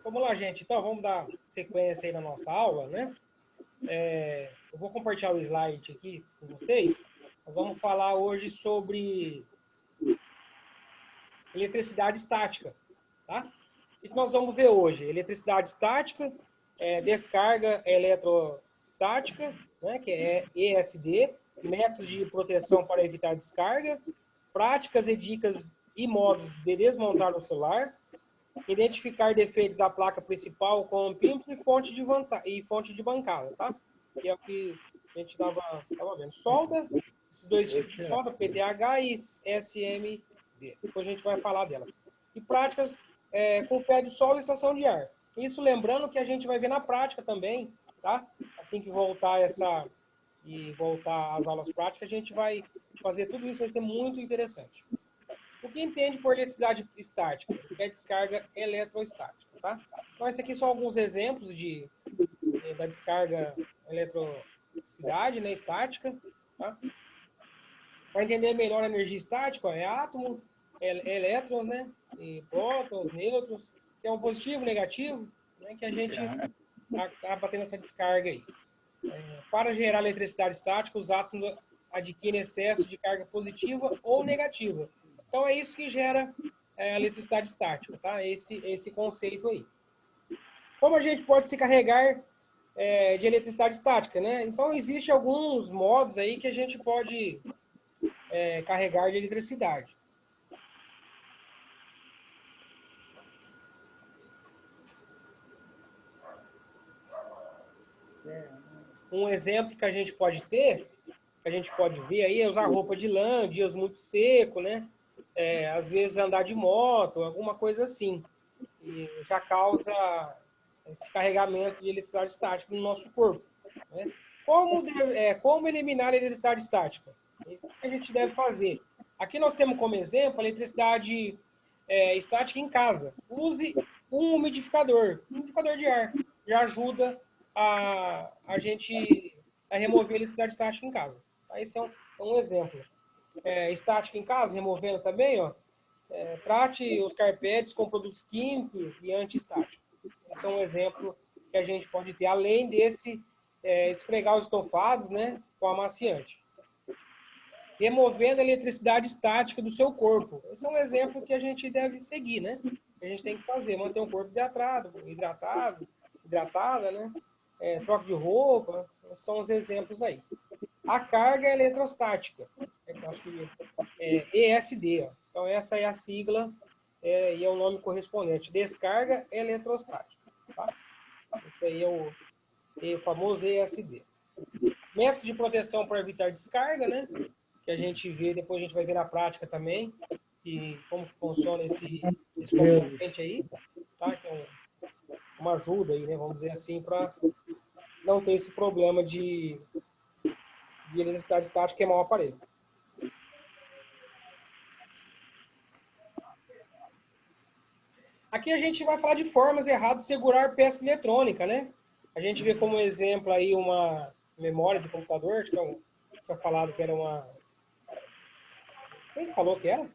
Vamos lá, gente. Então, vamos dar sequência aí na nossa aula, né? Eu vou compartilhar o slide aqui com vocês. Nós vamos falar hoje sobre eletricidade estática, tá? O que nós vamos ver hoje? Eletricidade estática, descarga eletrostática, né, que é ESD, métodos de proteção para evitar descarga, práticas e dicas e modos de desmontar o celular, identificar defeitos da placa principal com ampímetro e fonte de bancada, tá? Que é o que a gente estava vendo. Solda, esses dois tipos de solda, PTH e SMD. Depois a gente vai falar delas. E práticas com fé de solo e estação de ar. Isso lembrando que a gente vai ver na prática também, tá? Assim que voltar voltar às aulas práticas, a gente vai fazer tudo isso, vai ser muito interessante. O que entende por eletricidade estática? É descarga eletrostática, tá? Então, esses aqui são alguns exemplos da descarga eletricidade, né, estática, tá? Para entender melhor a energia estática, é átomo, elétrons, né, e prótons, nêutrons, que é um positivo, negativo, né, que a gente acaba tendo essa descarga aí. Para gerar eletricidade estática, os átomos adquirem excesso de carga positiva ou negativa. Então, é isso que gera a eletricidade estática, tá? Esse conceito aí. Como a gente pode se carregar de eletricidade estática, né? Então, existem alguns modos aí que a gente pode carregar de eletricidade. Um exemplo que a gente pode ter, que a gente pode ver aí, é usar roupa de lã, dias muito seco, né? Às vezes andar de moto, alguma coisa assim. E já causa esse carregamento de eletricidade estática no nosso corpo, né? Como eliminar a eletricidade estática? O que a gente deve fazer? Aqui nós temos como exemplo a eletricidade estática em casa. Use um umidificador de ar. Já ajuda a gente a remover a eletricidade estática em casa. Tá? Esse é um exemplo. Estática em casa, removendo também, ó, trate os carpetes com produtos químicos e anti-estáticos. Esse é um exemplo que a gente pode ter, além desse esfregar os estofados, né, com amaciante. Removendo a eletricidade estática do seu corpo. Esse é um exemplo que a gente deve seguir, né? Que a gente tem que fazer, manter o corpo hidratada, né? Troca de roupa, são os exemplos aí. A carga eletrostática, acho que é ESD, ó. Então essa é a sigla e é o nome correspondente, descarga eletrostática. Tá? Esse aí é o famoso ESD. Método de proteção para evitar descarga, né? Que a gente vê, depois a gente vai ver na prática também, como que funciona esse componente aí, tá? Que é uma ajuda aí, né? Vamos dizer assim, para não ter esse problema de eletricidade estática queimar o aparelho. Aqui a gente vai falar de formas erradas de segurar peça eletrônica, né? A gente vê como exemplo aí uma memória de computador, acho que tinha falado que era uma... Quem que falou que era?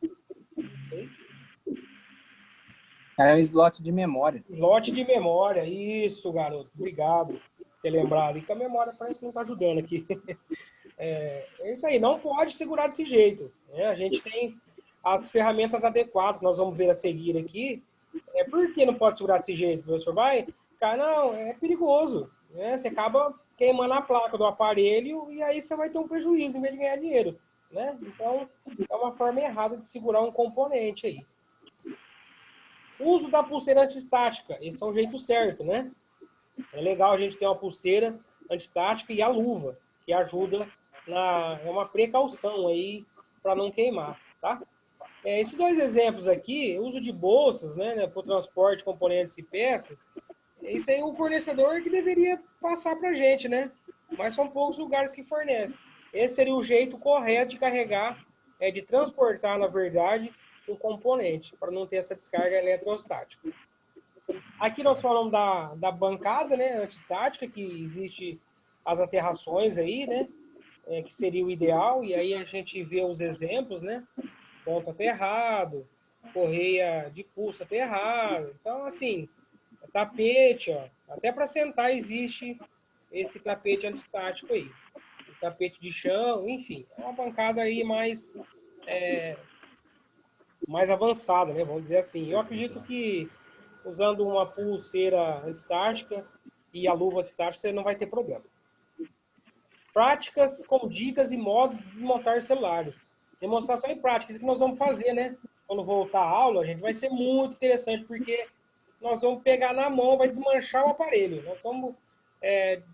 Não sei. Era um slot de memória. Slot de memória, isso, garoto. Obrigado por ter lembrado. E que a memória parece que não está ajudando aqui. É isso aí, não pode segurar desse jeito, né? A gente tem as ferramentas adequadas, nós vamos ver a seguir aqui. Por que não pode segurar desse jeito, professor? Cara, não, é perigoso, né? Você acaba queimando a placa do aparelho e aí você vai ter um prejuízo em vez de ganhar dinheiro, né? Então, é uma forma errada de segurar um componente aí. Uso da pulseira antistática, esse é o jeito certo, né? É legal a gente ter uma pulseira antistática e a luva, que ajuda é uma precaução aí para não queimar, tá? Esses dois exemplos aqui, uso de bolsas, né, para o transporte de componentes e peças, isso aí é o fornecedor que deveria passar para a gente, né? Mas são poucos lugares que fornecem. Esse seria o jeito correto de carregar, de transportar, na verdade, um componente, para não ter essa descarga eletrostática. Aqui nós falamos da bancada, né, antistática, que existe as aterrações aí, né, que seria o ideal, e aí a gente vê os exemplos, né, ponto aterrado, correia de pulso aterrado. Então, assim, tapete, ó. Até para sentar existe esse tapete antistático aí. O tapete de chão, enfim. É uma bancada aí mais avançada, né? Vamos dizer assim. Eu acredito que usando uma pulseira antistática e a luva antistática, você não vai ter problema. Práticas com dicas e modos de desmontar celulares. Demonstração em prática, isso que nós vamos fazer, né? Quando voltar à aula, a gente vai ser muito interessante, porque nós vamos pegar na mão, vai desmanchar o aparelho. Nós vamos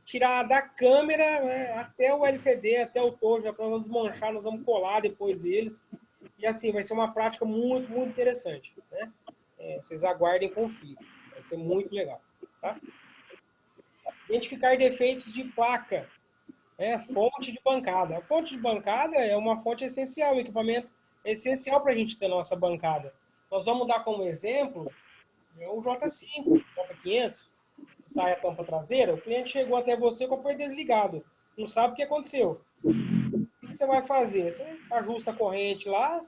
tirar da câmera, né, até o LCD, até o tojo, nós vamos desmanchar, nós vamos colar depois eles. E assim, vai ser uma prática muito, muito interessante, né? Vocês aguardem e confiem. Vai ser muito legal, tá? Identificar defeitos de placa. Fonte de bancada. A fonte de bancada é uma fonte essencial, o equipamento é essencial para a gente ter nossa bancada. Nós vamos dar como exemplo o J5, J500, sai a tampa traseira, o cliente chegou até você com o aparelho desligado, não sabe o que aconteceu. O que você vai fazer? Você ajusta a corrente lá,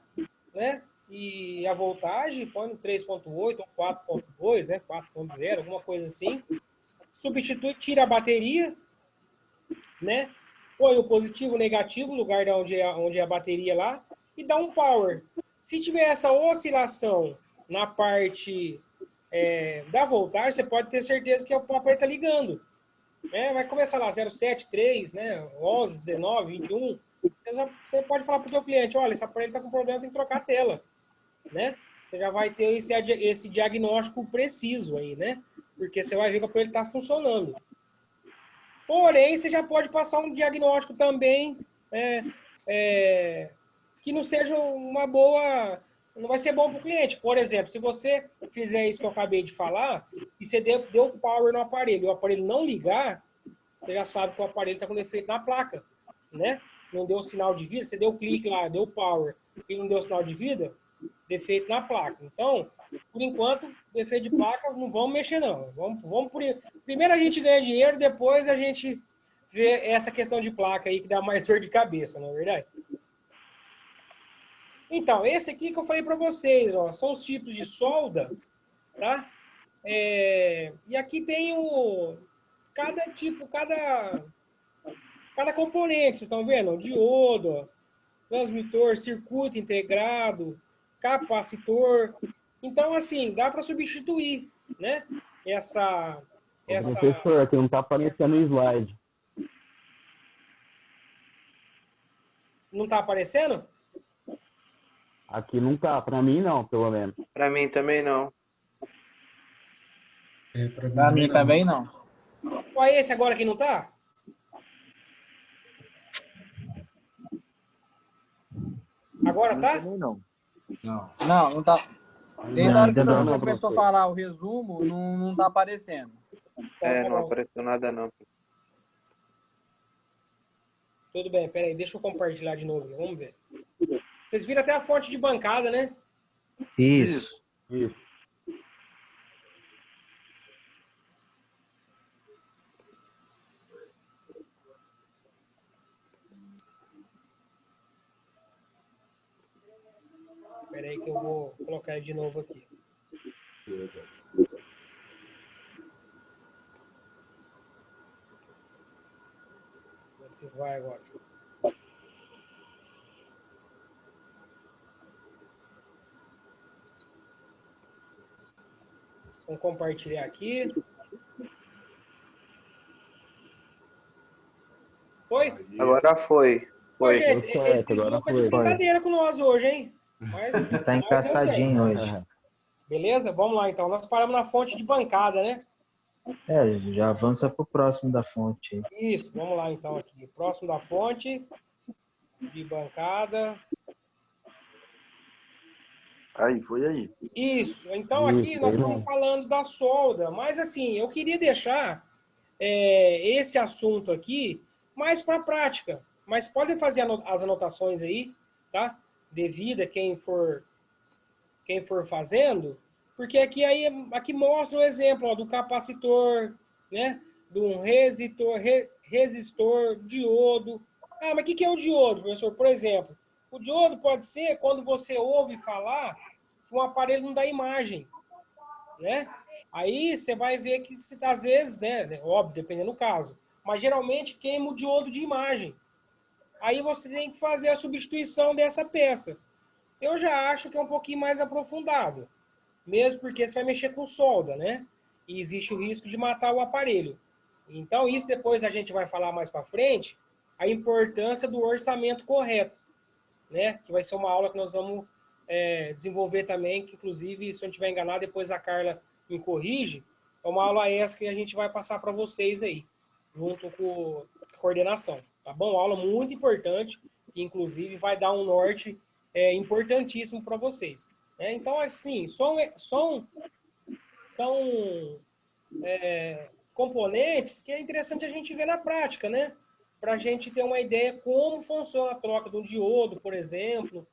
né? E a voltagem, põe no 3.8 ou 4.2, né? 4.0, alguma coisa assim. Substitui, tira a bateria, né? Põe o positivo, o negativo, no lugar de onde é a bateria lá, e dá um power. Se tiver essa oscilação na parte da voltagem, você pode ter certeza que o aparelho está ligando. Vai começar lá 0,7, 3, né? 11, 19, 21. Você pode falar para o seu cliente, olha, esse aparelho está com problema, tem que trocar a tela. Né? Você já vai ter esse diagnóstico preciso aí, né? Porque você vai ver que o aparelho está funcionando. Porém, você já pode passar um diagnóstico também que não seja uma boa... Não vai ser bom para o cliente. Por exemplo, se você fizer isso que eu acabei de falar, e você deu power no aparelho, e o aparelho não ligar, você já sabe que o aparelho está com defeito na placa, né? Não deu sinal de vida, você deu clique lá, deu power, e não deu sinal de vida, defeito na placa. Então, por enquanto, defeito de placa, não vamos mexer não. Primeiro a gente ganha dinheiro, depois a gente vê essa questão de placa aí que dá mais dor de cabeça, não é verdade? Então, esse aqui que eu falei para vocês, ó, são os tipos de solda, tá? E aqui tem cada tipo, cada componente, vocês estão vendo? Diodo, transmitor, circuito integrado, capacitor. Então, assim, dá para substituir, né? Professor, aqui não está aparecendo o slide. Não está aparecendo? Aqui não tá, para mim não, pelo menos. Para mim também não. Para mim também não. Qual é esse agora que não tá? Agora tá? Também não. Não. Não tá. Desde a hora que o Ainda professor começou a falar o resumo, não tá aparecendo. Então, Não apareceu nada não. Tudo bem, peraí, deixa eu compartilhar de novo, vamos ver. Vocês viram até a fonte de bancada, né? Isso. Espera aí que eu vou colocar ele de novo aqui. Ver se vai agora. Vamos compartilhar aqui. Foi? Agora foi. Ô, gente, Certo, esse agora Zoom tá de foi. brincadeira com nós hoje, hein? Tá encaçadinho hoje. Beleza? Vamos lá, então. Nós paramos na fonte de bancada, né? Já avança pro próximo da fonte. Isso, vamos lá, então, aqui. Próximo da fonte de bancada. Aí, foi aí. Isso. Então, aqui nós estamos falando da solda. Mas, assim, eu queria deixar esse assunto aqui mais para a prática. Mas podem fazer as anotações aí, tá? Devida quem for fazendo, porque aqui mostra o exemplo, ó, do capacitor, né? De um resistor, diodo. Ah, mas o que é o diodo, professor? Por exemplo, o diodo pode ser quando você ouve falar que um aparelho não dá imagem, né? Aí você vai ver que, às vezes, né, óbvio, dependendo do caso, mas geralmente queima o diodo de imagem. Aí você tem que fazer a substituição dessa peça. Eu já acho que é um pouquinho mais aprofundado, mesmo porque você vai mexer com solda, né? E existe o risco de matar o aparelho. Então, isso depois a gente vai falar mais para frente, a importância do orçamento correto, né? Que vai ser uma aula que nós vamos desenvolver também, que inclusive, se eu não estiver enganado, depois a Carla me corrige, é uma aula essa que a gente vai passar para vocês aí, junto com a coordenação, tá bom? Aula muito importante, que inclusive vai dar um norte importantíssimo para vocês. Né? Então, assim, são componentes que é interessante a gente ver na prática, né? Para a gente ter uma ideia como funciona a troca de um diodo, por exemplo,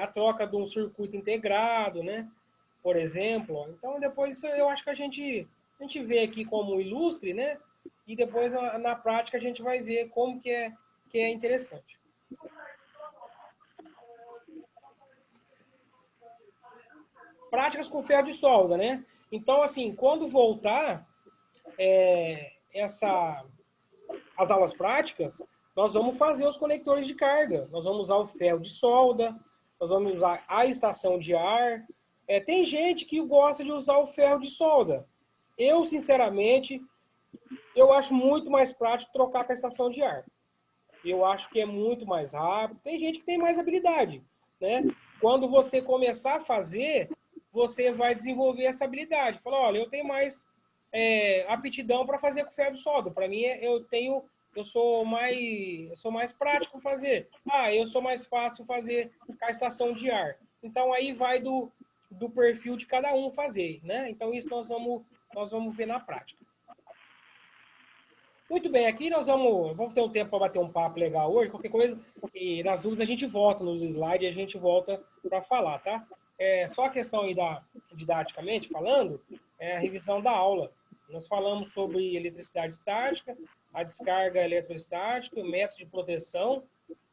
a troca de um circuito integrado, né? Por exemplo. Então, depois eu acho que a gente vê aqui como ilustre, né? E depois, na prática, a gente vai ver como que é interessante. Práticas com ferro de solda, né? Então, assim, quando voltar as aulas práticas, nós vamos fazer os conectores de carga. Nós vamos usar o ferro de solda, nós vamos usar a estação de ar. Tem gente que gosta de usar o ferro de solda. Eu, sinceramente, eu acho muito mais prático trocar com a estação de ar. Eu acho que é muito mais rápido. Tem gente que tem mais habilidade, né? Quando você começar a fazer, você vai desenvolver essa habilidade. Fala, olha, eu tenho mais aptidão para fazer com ferro de solda. Para mim, eu sou mais prático fazer. Eu sou mais fácil fazer com a estação de ar. Então, aí vai do perfil de cada um fazer, né? Então, isso nós vamos ver na prática. Muito bem, aqui nós vamos ter um tempo para bater um papo legal hoje, qualquer coisa, e nas dúvidas a gente volta nos slides e a gente volta para falar, tá? Só a questão aí didaticamente falando, a revisão da aula. Nós falamos sobre eletricidade estática, a descarga eletrostática, métodos de proteção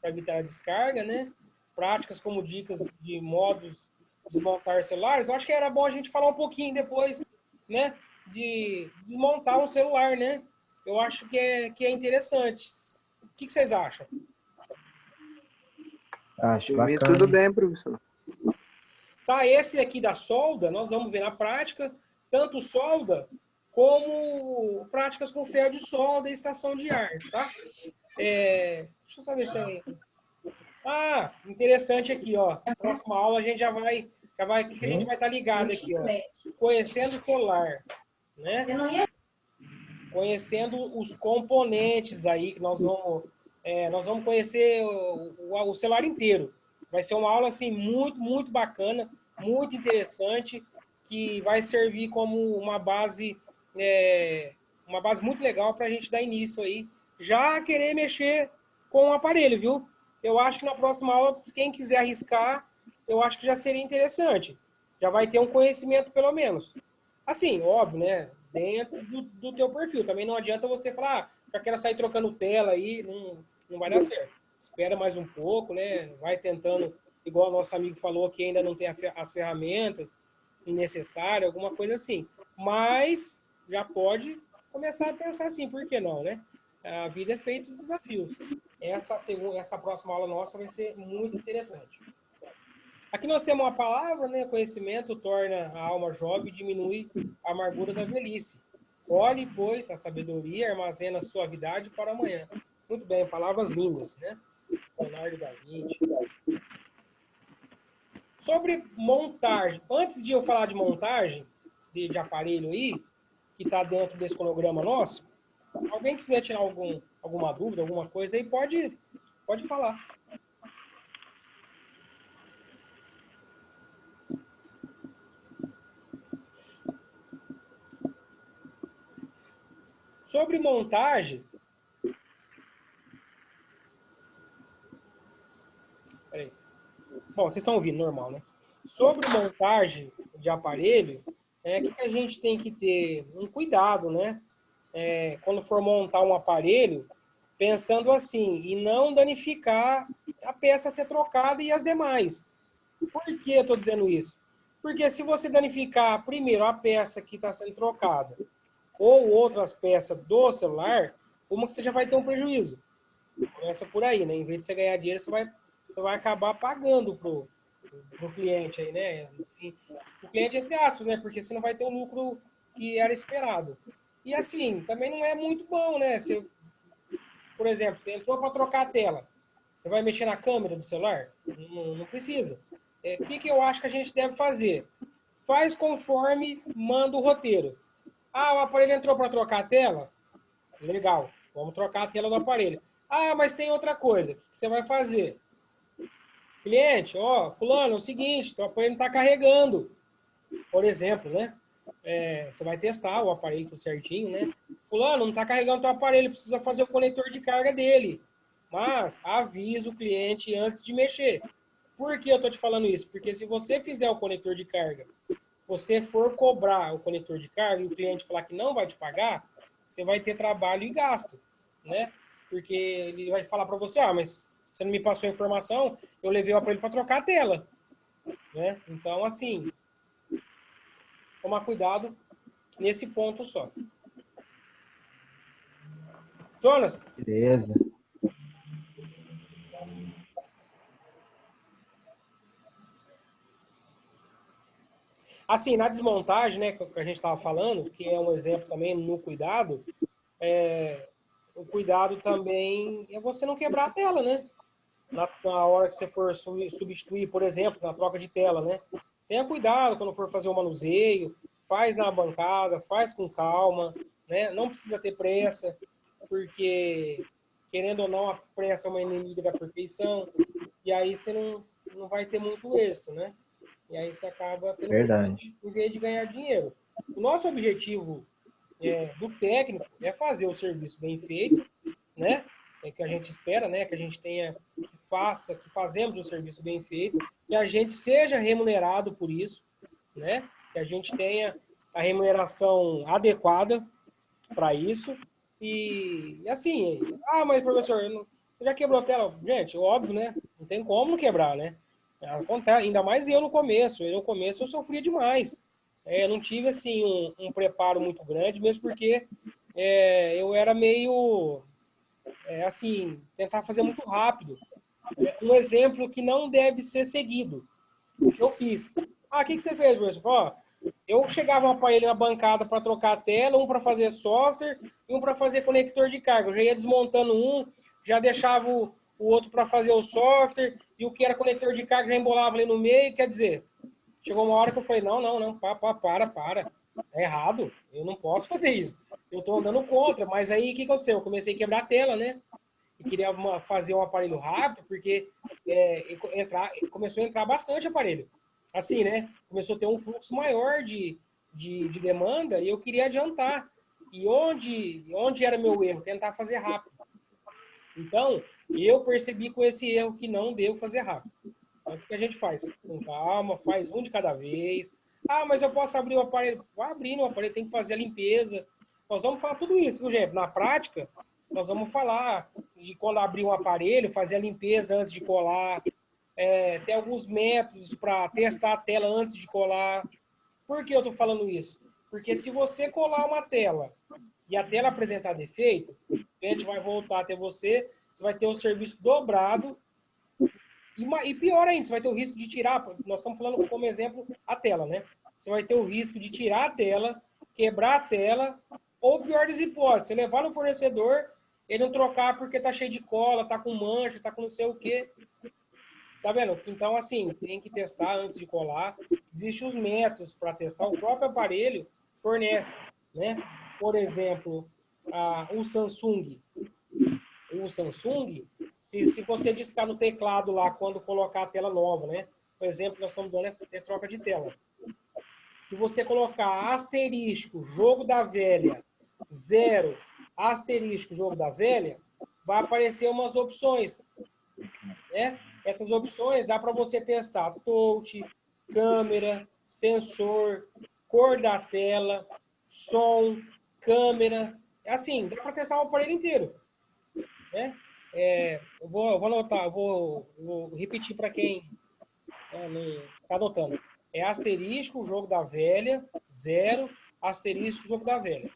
para evitar a descarga, né? Práticas como dicas de modos de desmontar celulares. Eu acho que era bom a gente falar um pouquinho depois, né? De desmontar um celular, né? Eu acho que é interessante. O que vocês acham? Acho Por mim, bacana. tudo bem, professor. Tá, esse aqui da solda, nós vamos ver na prática, tanto solda como práticas com ferro de solda e estação de ar, tá? Deixa eu só ver se tem... interessante aqui, ó. Próxima aula a gente já vai, o que a gente vai estar ligado aqui, ó. Conhecendo o celular, né? Conhecendo os componentes aí, que nós vamos conhecer o celular inteiro. Vai ser uma aula, assim, muito, muito bacana, muito interessante, que vai servir como uma base muito legal para a gente dar início aí. Já querer mexer com o aparelho, viu? Eu acho que na próxima aula, quem quiser arriscar, eu acho que já seria interessante. Já vai ter um conhecimento, pelo menos. Assim, óbvio, né? Dentro do teu perfil. Também não adianta você falar, já quero sair trocando tela aí, não vai dar certo. Espera mais um pouco, né? Vai tentando, igual o nosso amigo falou, que ainda não tem as ferramentas necessárias, alguma coisa assim. Mas já pode começar a pensar assim, por que não, né? A vida é feita de desafios. Essa próxima aula nossa vai ser muito interessante. Aqui nós temos uma palavra, né? Conhecimento torna a alma jovem e diminui a amargura da velhice. Olhe, pois, a sabedoria armazena a suavidade para amanhã. Muito bem, palavras lindas, né? Leonardo da Vinci. Sobre montagem. Antes de eu falar de montagem de aparelho aí, que está dentro desse cronograma nosso, alguém quiser tirar alguma dúvida, alguma coisa aí, pode falar. Sobre montagem... Peraí. Bom, vocês estão ouvindo, normal, né? Sobre montagem de aparelho, que a gente tem que ter um cuidado, né? Quando for montar um aparelho, pensando assim, e não danificar a peça a ser trocada e as demais. Por que eu estou dizendo isso? Porque se você danificar primeiro a peça que está sendo trocada ou outras peças do celular, uma que você já vai ter um prejuízo. Começa por aí, né? Em vez de você ganhar dinheiro, você vai acabar pagando pro cliente aí, né? Assim, o cliente, entre aspas, né? Porque você não vai ter o lucro que era esperado. E assim, também não é muito bom, né? Você, por exemplo, você entrou para trocar a tela. Você vai mexer na câmera do celular? Não precisa. O que eu acho que a gente deve fazer? Faz conforme manda o roteiro. Ah, o aparelho entrou para trocar a tela? Legal, vamos trocar a tela do aparelho. Ah, mas tem outra coisa. O que você vai fazer? Cliente, ó, fulano, é o seguinte, o aparelho não está carregando. Por exemplo, né? Você vai testar o aparelho tudo certinho, né? Fulano, não está carregando o teu aparelho, precisa fazer o conector de carga dele. Mas avisa o cliente antes de mexer. Por que eu estou te falando isso? Porque se você fizer o conector de carga, você for cobrar o conector de carga e o cliente falar que não vai te pagar, você vai ter trabalho e gasto, né? Porque ele vai falar para você, mas você não me passou a informação, eu levei o aparelho para trocar a tela, né? Então, assim, tomar cuidado nesse ponto só. Jonas? Beleza. Assim, na desmontagem, né, que a gente estava falando, que é um exemplo também no cuidado, o cuidado também é você não quebrar a tela, né? Na hora que você for substituir, por exemplo, na troca de tela, né? Tenha cuidado quando for fazer o manuseio, faz na bancada, faz com calma, né? Não precisa ter pressa, porque, querendo ou não, a pressa é uma inimiga da perfeição, e aí você não vai ter muito êxito, né? E aí você acaba tendo Verdade. em vez de ganhar dinheiro. O nosso objetivo do técnico é fazer o serviço bem feito, né? É que a gente espera, né? Que a gente tenha, que fazemos o serviço bem feito, que a gente seja remunerado por isso, né? Que a gente tenha a remuneração adequada para isso. E assim, mas professor, você já quebrou a tela? Gente, óbvio, né? Não tem como não quebrar, né? Acontece, ainda mais eu no começo. Eu no começo eu sofria demais. Eu não tive assim um preparo muito grande, mesmo porque eu era meio assim, tentar fazer muito rápido. Um exemplo que não deve ser seguido. O que eu fiz? O que você fez, professor? Ó, eu chegava um aparelho na bancada para trocar a tela, um para fazer software e um para fazer conector de carga. Eu já ia desmontando um, já deixava o outro para fazer o software, e o que era conector de carga já embolava ali no meio. Quer dizer, chegou uma hora que eu falei, não, para. É errado, eu não posso fazer isso. Eu estou andando contra, mas aí o que aconteceu? Eu comecei a quebrar a tela, né? E queria fazer um aparelho rápido, porque começou a entrar bastante aparelho. Assim, né? Começou a ter um fluxo maior de demanda e eu queria adiantar. E onde era meu erro? Tentar fazer rápido. Então, eu percebi com esse erro que não devo fazer rápido. Então, o que a gente faz? Com calma, faz um de cada vez. Mas eu posso abrir o aparelho. Vai abrindo o aparelho, tem que fazer a limpeza. Nós vamos falar tudo isso, viu, gente? Na prática, nós vamos falar de quando abrir um aparelho, fazer a limpeza antes de colar. Tem alguns métodos para testar a tela antes de colar. Por que eu estou falando isso? Porque se você colar uma tela e a tela apresentar defeito, o cliente vai voltar até você, você vai ter o serviço dobrado. E pior ainda, você vai ter o risco de tirar, nós estamos falando como exemplo a tela, né? Você vai ter o risco de tirar a tela, quebrar a tela, ou pior das hipóteses, você levar no fornecedor, ele não trocar porque tá cheio de cola, tá com mancha, tá com não sei o quê. Tá vendo? Então, assim, tem que testar antes de colar. Existem os métodos para testar. O próprio aparelho fornece, né? Por exemplo, o Samsung. Se você discar no teclado lá quando colocar a tela nova, né? Por exemplo, nós estamos dando troca de tela. Se você colocar asterisco, jogo da velha, 0, asterisco, jogo da velha, vai aparecer umas opções, né? Essas opções dá para você testar touch, câmera, sensor, cor da tela, som, câmera. Assim, dá para testar o aparelho inteiro, né? Eu vou anotar, vou repetir para quem não está anotando. é asterisco o jogo da velha, 0, asterisco o jogo da velha.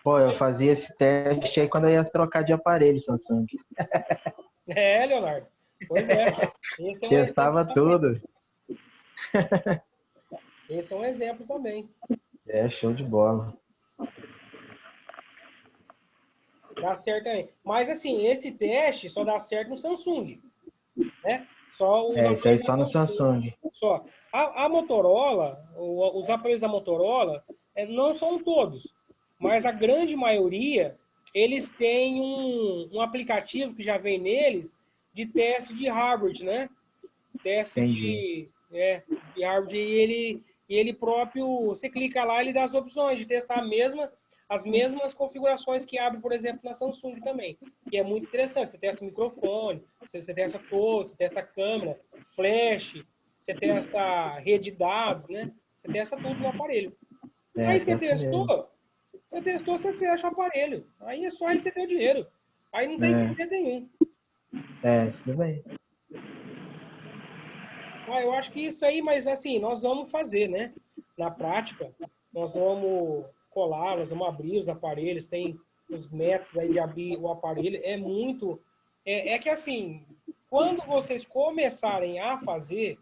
Pô, eu fazia esse teste aí quando eu ia trocar de aparelho, Samsung. É, Leonardo. Pois é. Esse é um Testava exemplo também. tudo. Esse é um exemplo também. É, show de bola. Dá certo também. Mas, assim, esse teste só dá certo no Samsung, né? Só os É, isso aí aparelhos só da no Samsung. Só. A Motorola, os aparelhos da Motorola, não são todos, mas a grande maioria, eles têm um aplicativo que já vem neles de teste de hardware, né? Teste Entendi. de hardware e ele próprio, você clica lá, ele dá as opções de testar as mesmas configurações que abre, por exemplo, na Samsung também. E é muito interessante. Você testa microfone, você testa torre, você testa câmera, flash, você testa rede de dados, né? Você testa tudo no aparelho. É, Aí testa mesmo. você fecha o aparelho. Aí é só receber o dinheiro. Aí não tem É, segredo nenhum. tudo bem. Eu acho que isso aí, mas assim, nós vamos fazer, né? Na prática, nós vamos colar, nós vamos abrir os aparelhos, tem os métodos aí de abrir o aparelho. É muito. É que assim, quando vocês começarem a fazer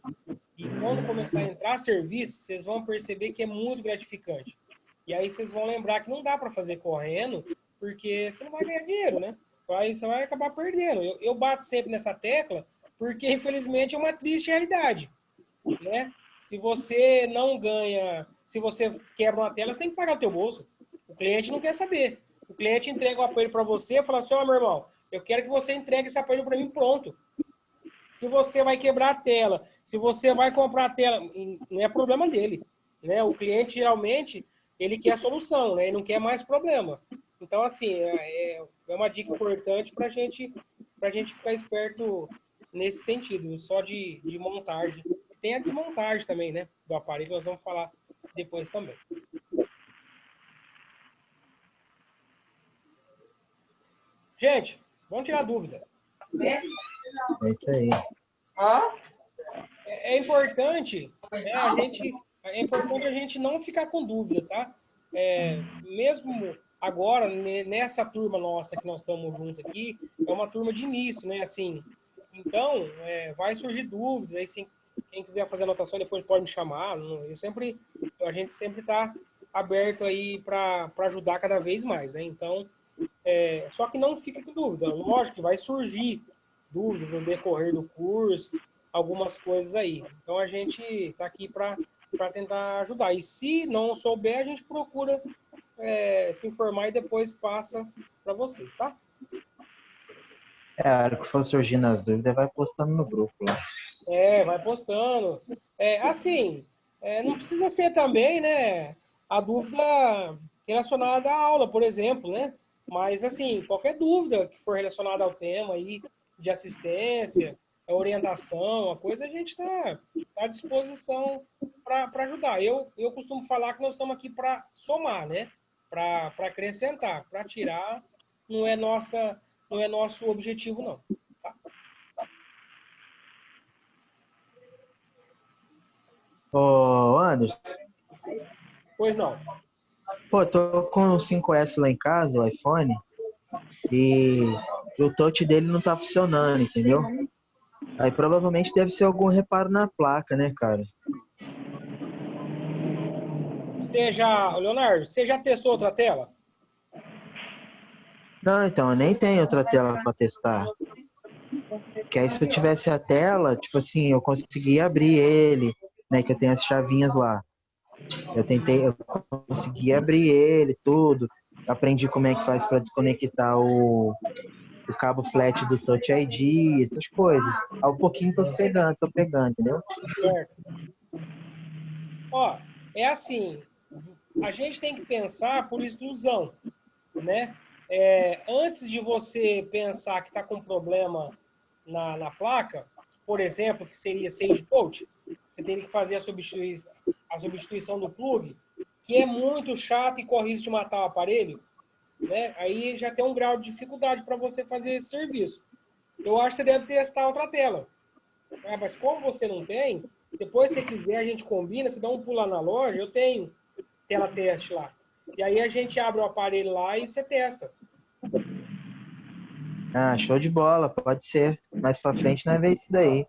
e quando começar a entrar serviço, vocês vão perceber que é muito gratificante. E aí vocês vão lembrar que não dá para fazer correndo, porque você não vai ganhar dinheiro, né? Você vai acabar perdendo. Eu bato sempre nessa tecla, porque infelizmente é uma triste realidade, né? Se você não ganha, se você quebra uma tela, você tem que pagar o teu bolso. O cliente não quer saber. O cliente entrega o aparelho para você e fala assim, ó, meu irmão, eu quero que você entregue esse aparelho para mim pronto. Se você vai quebrar a tela, se você vai comprar a tela, não é problema dele, né? O cliente, geralmente, ele quer a solução, né? Ele não quer mais problema. Então, assim, é uma dica importante para gente ficar esperto nesse sentido, só de montagem. Tem a desmontagem também, né? Do aparelho, nós vamos falar depois também. Gente, vamos tirar dúvida. É isso aí. É importante, né, é importante a gente não ficar com dúvida, tá? Mesmo agora, nessa turma nossa que nós estamos juntos aqui, é uma turma de início, né? Assim, então, vai surgir dúvidas, aí quem quiser fazer anotação depois pode me chamar. A gente sempre está aberto aí para ajudar cada vez mais, né? Então, só que não fique com dúvida. Lógico que vai surgir dúvidas no decorrer do curso, algumas coisas aí. Então a gente está aqui para tentar ajudar. E se não souber, a gente procura se informar e depois passa para vocês, tá? A hora que for surgindo as dúvidas, vai postando no grupo lá. Vai postando. Assim, não precisa ser também, né, a dúvida relacionada à aula, por exemplo, né? Mas, assim, qualquer dúvida que for relacionada ao tema aí, de assistência, orientação, a coisa, a gente está à disposição para ajudar. Eu costumo falar que nós estamos aqui para somar, né? Para acrescentar, para tirar, não é nosso objetivo, não. Ô, Anderson, Pois não. pô, tô com o 5S lá em casa, o iPhone, e o touch dele não tá funcionando, entendeu? Aí provavelmente deve ser algum reparo na placa, né, cara? Leonardo, você já testou outra tela? Não, então, eu nem tenho outra tela pra testar. Que aí se eu tivesse a tela, tipo assim, eu conseguia abrir ele, né, que eu tenho as chavinhas lá. Eu consegui abrir ele, tudo. Aprendi como é que faz para desconectar o cabo flat do Touch ID, essas coisas. Ao pouquinho tô pegando, entendeu? Certo. Ó, é assim, a gente tem que pensar por exclusão, né? Antes de você pensar que está com problema na placa, por exemplo, que seria sage touch, você teria que fazer a substituição do plug, que é muito chato e corre risco de matar o aparelho, né? Aí já tem um grau de dificuldade para você fazer esse serviço. Eu acho que você deve testar outra tela. Mas como você não tem, Depois, se você quiser, a gente combina, você dá um pulo lá na loja, eu tenho tela teste lá. E aí a gente abre o aparelho lá e você testa. Ah, show de bola, pode ser. Mais pra frente nós vemos isso daí.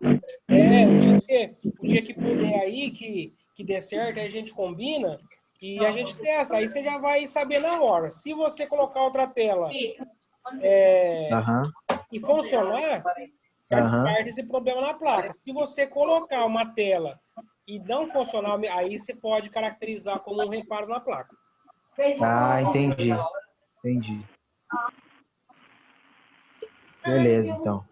O dia que puder aí, que der certo, aí a gente combina e a gente testa. Aí você já vai saber na hora. Se você colocar outra tela Aham, e funcionar, já aham. descarta esse problema na placa. Se você colocar uma tela e não funcionar, aí você pode caracterizar como um reparo na placa. Ah, entendi. Entendi. Beleza, então.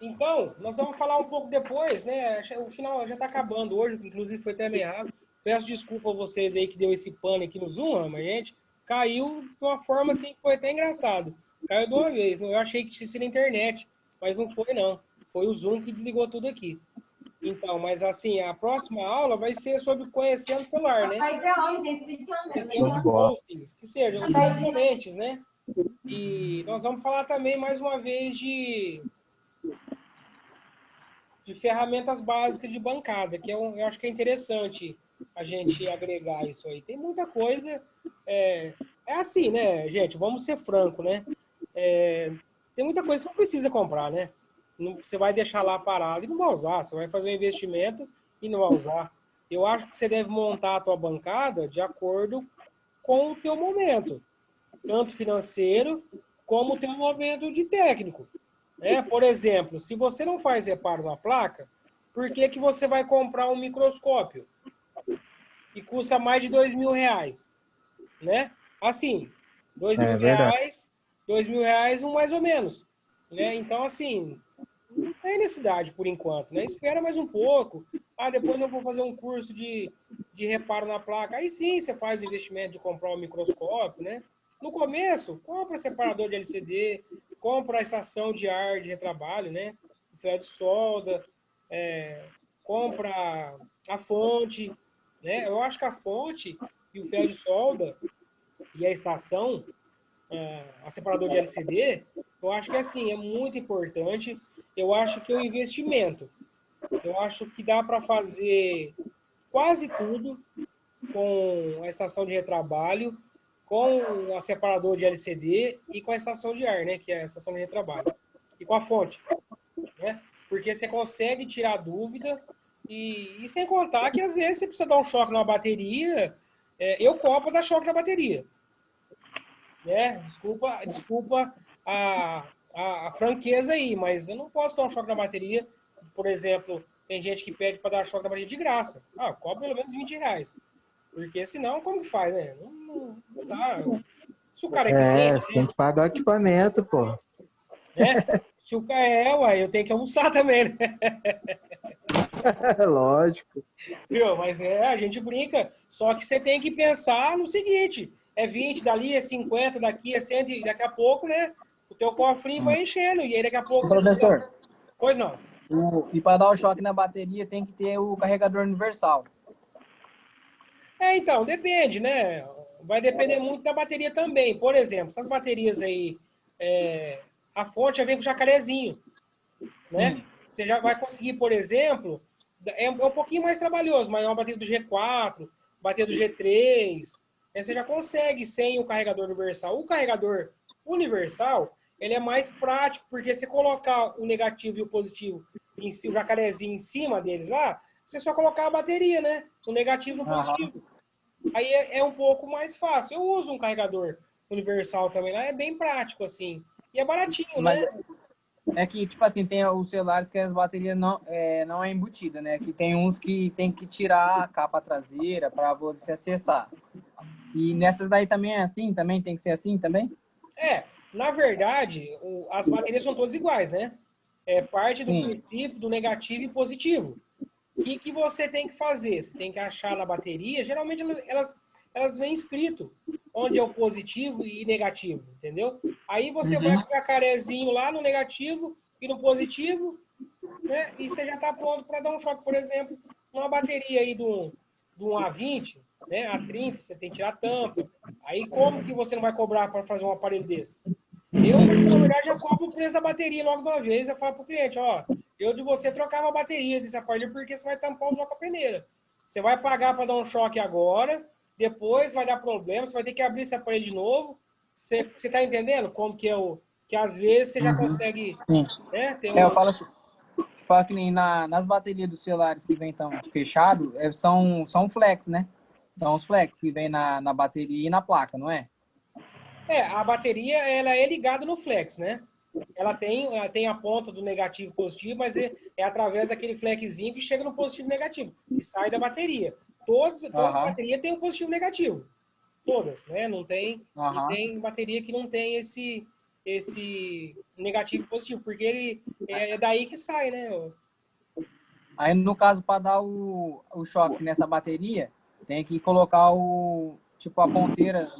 Então, nós vamos falar um pouco depois, né? O final já está acabando hoje, inclusive foi até meio errado. Peço desculpa a vocês aí que deu esse pane aqui no Zoom, mas, gente, caiu de uma forma assim que foi até engraçado. Caiu de uma vez. Eu achei que tinha sido na internet, mas não foi, não. Foi o Zoom que desligou tudo aqui. Então, mas assim, a próxima aula vai ser sobre conhecendo o celular, né? Conhecendo os hostings, que sejam os componentes, né? E nós vamos falar também, mais uma vez, de ferramentas básicas de bancada, que eu acho que é interessante a gente agregar isso aí. Tem muita coisa. É assim, né, gente? Vamos ser franco, né? Tem muita coisa que não precisa comprar, né? Você vai deixar lá parado e não vai usar. Você vai fazer um investimento e não vai usar. Eu acho que você deve montar a tua bancada de acordo com o teu momento, tanto financeiro como o teu momento de técnico. Por exemplo, se você não faz reparo na placa, por que que você vai comprar um microscópio que custa mais de R$2.000, né? Assim, Verdade. R$2.000, um mais ou menos, né? Então, assim, não tem necessidade por enquanto, né? Espera mais um pouco. Depois eu vou fazer um curso de reparo na placa. Aí sim, você faz o investimento de comprar um microscópio, né? No começo, compra separador de LCD, compra a estação de ar de retrabalho, né? O ferro de solda, compra a fonte, né? Eu acho que a fonte e o ferro de solda e a estação, a separador de LCD, eu acho que assim, é muito importante. Eu acho que é um investimento. Eu acho que dá para fazer quase tudo com a estação de retrabalho, com a separador de LCD e com a estação de ar, né, que é a estação de retrabalho, e com a fonte, né? Porque você consegue tirar dúvida e sem contar que às vezes você precisa dar um choque na bateria. Eu compro dar choque na bateria, né? Desculpa a franqueza aí, mas eu não posso dar um choque na bateria. Por exemplo, tem gente que pede para dar choque na bateria de graça. Cobra pelo menos R$20. Porque senão, como que faz, né? Não dá. Se o cara é cliente, Você né? tem que pagar o equipamento, pô. Se o cara uai, eu tenho que almoçar também, né? Lógico. Viu? Mas a gente brinca. Só que você tem que pensar no seguinte: é 20 dali, é 50 daqui, é 100, e daqui a pouco, né? O teu cofrinho vai enchendo. E aí daqui a pouco você Professor, Pois não. e para dar o choque na bateria tem que ter o carregador universal. Então, depende, né? Vai depender muito da bateria também. Por exemplo, essas baterias aí, a fonte já vem com jacarezinho, né? Sim. Você já vai conseguir, por exemplo, é um pouquinho mais trabalhoso, mas é uma bateria do G4, bateria do G3, você já consegue sem o carregador universal. O carregador universal, ele é mais prático, porque você colocar o negativo e o positivo, o jacarezinho em cima deles lá, você só colocar a bateria, né? O negativo e o positivo. Aí é um pouco mais fácil. Eu uso um carregador universal também lá, é bem prático, assim. E é baratinho, Mas né? é que, tipo assim, tem os celulares que as baterias não é embutida, né? Que tem uns que tem que tirar a capa traseira para você acessar. E nessas daí também é assim? Também tem que ser assim também? Na verdade, as baterias são todas iguais, né? É parte do Sim. princípio do negativo e positivo. O que você tem que fazer? Você tem que achar na bateria, geralmente elas vêm escrito onde é o positivo e negativo, entendeu? Aí você vai com o jacarezinho lá no negativo e no positivo, né? E você já está pronto para dar um choque. Por exemplo, uma bateria aí de um A20, né? A 30, você tem que tirar a tampa. Aí como que você não vai cobrar para fazer um aparelho desse? Eu, na verdade, já cobro o preço da bateria logo de uma vez. Eu falo pro cliente, ó, eu de você trocava a bateria desse aparelho porque você vai tampar o com a peneira. Você vai pagar para dar um choque agora, depois vai dar problema, você vai ter que abrir esse aparelho de novo. Você tá entendendo como que é o... Que às vezes você já consegue... Sim. Né, ter Eu falo assim, falo que nem nas baterias dos celulares que vem tão fechado, são flex, né? São os flex que vem na bateria e na placa, não é? A bateria, ela é ligada no flex, né? Ela tem a ponta do negativo e positivo, mas é através daquele flexzinho que chega no positivo e negativo, que sai da bateria. Todas as baterias têm um positivo e negativo. Todas, né? Não tem bateria que não tem esse negativo e positivo, porque ele é daí que sai, né? Aí, no caso, para dar o choque nessa bateria, tem que colocar a ponteira,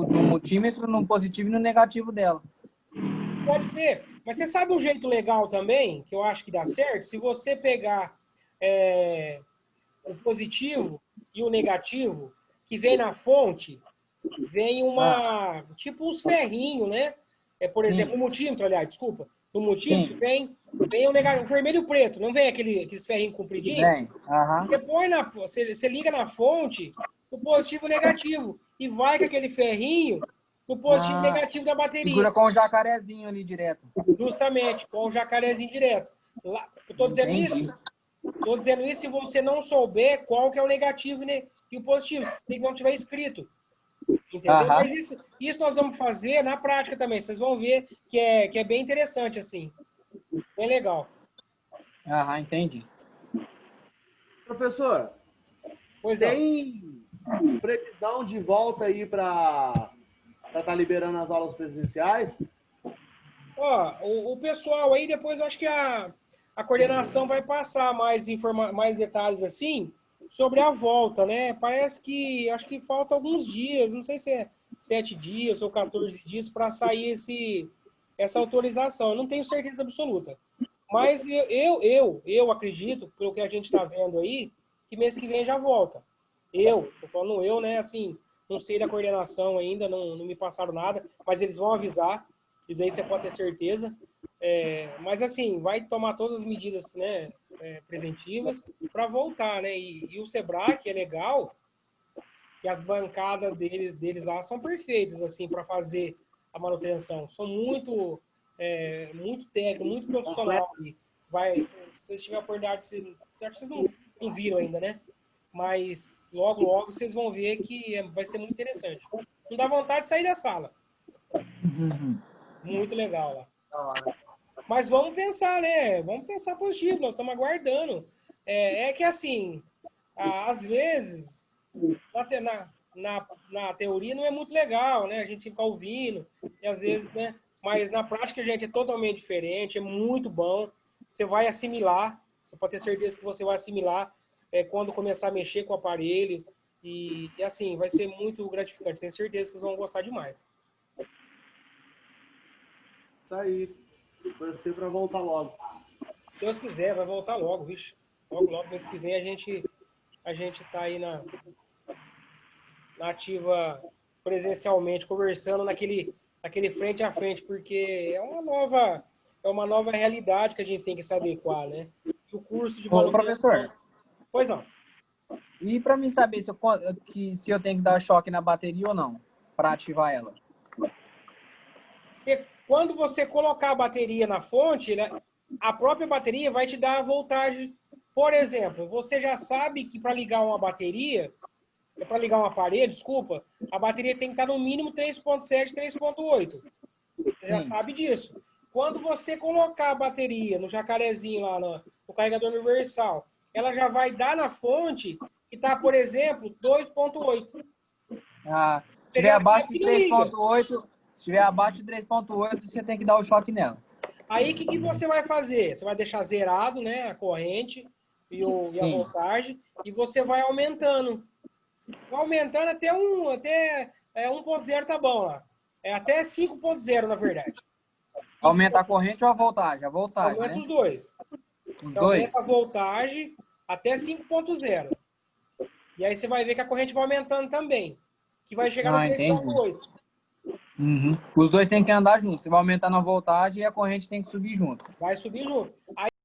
do multímetro no positivo e no negativo dela. Pode ser. Mas você sabe um jeito legal também, que eu acho que dá certo? Se você pegar o positivo e o negativo, que vem na fonte, vem tipo uns ferrinhos, né? Por exemplo, o multímetro, aliás, desculpa. No multímetro vem o vermelho e o preto, não vem aqueles ferrinhos compridinhos? Vem. Você liga na fonte o positivo e o negativo. E vai com aquele ferrinho no positivo e negativo da bateria. Segura com o jacarezinho ali direto. Justamente, com o jacarezinho direto. Eu tô dizendo isso? Tô dizendo isso se você não souber qual que é o negativo e o positivo, se não tiver escrito. Entendeu? Mas isso nós vamos fazer na prática também. Vocês vão ver que é bem interessante, assim. Bem legal. Entendi. Professor, pois tem previsão de volta aí para estar liberando as aulas presenciais? O pessoal aí, depois eu acho que a coordenação vai passar mais detalhes assim sobre a volta, né? Parece que, acho que falta alguns dias, não sei se é 7 dias ou 14 dias para sair essa autorização. Eu não tenho certeza absoluta. Mas eu acredito, pelo que a gente está vendo aí, que mês que vem já volta. Tô falando eu, né? Assim, não sei da coordenação ainda, não me passaram nada, mas eles vão avisar. Isso aí você pode ter certeza. Mas, assim, vai tomar todas as medidas, né, preventivas para voltar, né? E o Sebrae, é legal, que as bancadas deles lá são perfeitas, assim, para fazer a manutenção. São muito técnico, muito profissional. Se vocês tiverem a oportunidade, vocês não viram ainda, né? Mas logo vocês vão ver que vai ser muito interessante. Não dá vontade de sair da sala. Muito legal lá. Mas vamos pensar, né? Vamos pensar positivo, nós estamos aguardando. Que assim, às vezes, na teoria não é muito legal, né? A gente fica ouvindo, e às vezes, né? Mas na prática, gente, é totalmente diferente, é muito bom. Você vai assimilar, você pode ter certeza que você vai assimilar quando começar a mexer com o aparelho. E assim, vai ser muito gratificante. Tenho certeza que vocês vão gostar demais. Isso aí. Torcer para voltar logo. Se Deus quiser, vai voltar logo, vixe. Logo, mês que vem a gente tá aí na ativa presencialmente, conversando naquele frente a frente, porque é uma nova realidade que a gente tem que se adequar, né? E o curso de manutenção... Professor. Pois não. E para mim saber se eu tenho que dar choque na bateria ou não, para ativar ela? Quando você colocar a bateria na fonte, né, a própria bateria vai te dar a voltagem. Por exemplo, você já sabe que para ligar uma bateria, para ligar um aparelho, desculpa, a bateria tem que estar no mínimo 3.7, 3.8. Você já sabe disso. Quando você colocar a bateria no jacarezinho lá no carregador universal, ela já vai dar na fonte que está, por exemplo, 2.8. Se tiver abaixo de 3.8... Se estiver abaixo de 3.8, você tem que dar o choque nela. Aí, o que você vai fazer? Você vai deixar zerado, né, a corrente e a voltagem, e você vai aumentando. Vai aumentando até 1.0 tá bom lá. Até 5.0, na verdade. Aumenta a corrente ou a voltagem? A voltagem, aumenta, né? Os dois. Os você dois? aumenta a voltagem até 5.0. E aí você vai ver que a corrente vai aumentando também. Que vai chegar no Entendi. 3,8. Uhum. Os dois têm que andar juntos. Você vai aumentando a voltagem e a corrente tem que subir junto. Vai subir junto. Aí